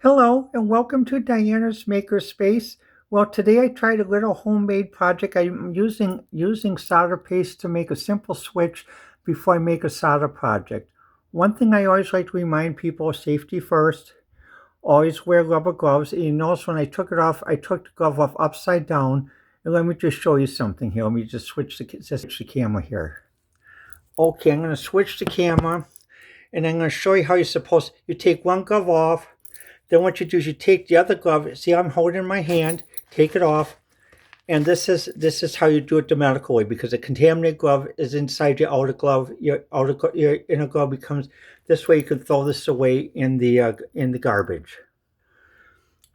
Hello and welcome to Diana's Makerspace. Well, today I tried a little homemade project. I'm using solder paste to make a simple switch before I make a solder project. One thing I always like to remind people is safety first. Always wear rubber gloves. And you notice when I took it off, I took the glove off upside down. And let me just show you something here. Let me just switch the camera here. Okay, I'm going to switch the camera and I'm going to show you how you take one glove off. Then what you do is you take the other glove. See, I'm holding in my hand. Take it off, and this is how you do it the medical way, because the contaminated glove is inside your outer glove. Your inner glove becomes this way. You can throw this away in the garbage.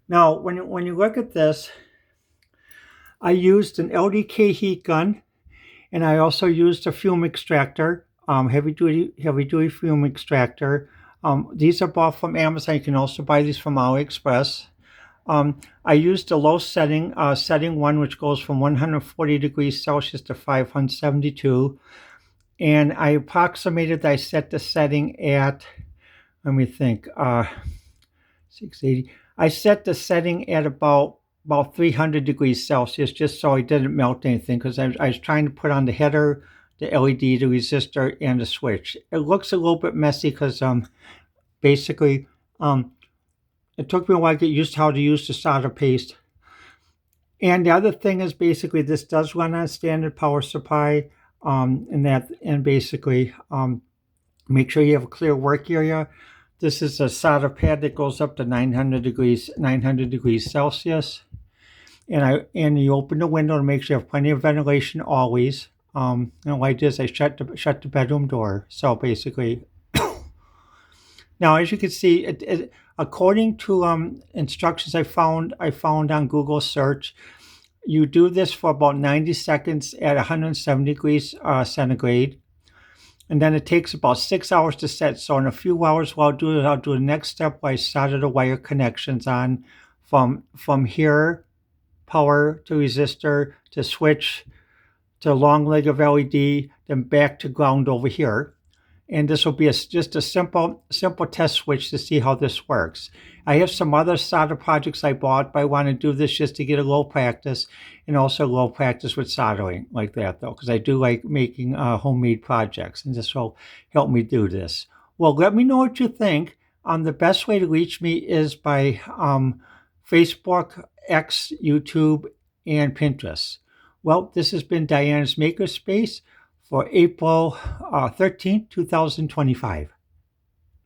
Now, when you look at this, I used an LDK heat gun, and I also used a fume extractor, heavy duty fume extractor. These are bought from Amazon. You can also buy these from AliExpress. I used a low setting, setting 1, which goes from 140 degrees Celsius to 572. And I approximated, I set the setting at, let me think, 680. I set the setting at about 300 degrees Celsius, just so I didn't melt anything, because I was trying to put on the header, the LED, the resistor, and the switch. It looks a little bit messy because basically it took me a while to get used to how to use the solder paste. And the other thing is, basically this does run on standard power supply, and basically make sure you have a clear work area. This is a solder pad that goes up to 900 degrees Celsius. And you open the window to make sure you have plenty of ventilation always. And what I did is I shut the bedroom door. So basically, now as you can see, according to instructions I found on Google search, you do this for about 90 seconds at 170 degrees centigrade. And then it takes about 6 hours to set. So in a few hours, what I'll do the next step where I solder the wire connections on from here, power to resistor to switch to long leg of LED, then back to ground over here. And this will be just a simple test switch to see how this works. I have some other solder projects I bought, but I want to do this just to get a little practice, and also a little practice with soldering like that, though, because I do like making homemade projects, and this will help me do this. Well, let me know what you think. The best way to reach me is by Facebook, X, YouTube, and Pinterest. Well, this has been Diana's Makerspace for April 13th, 2025.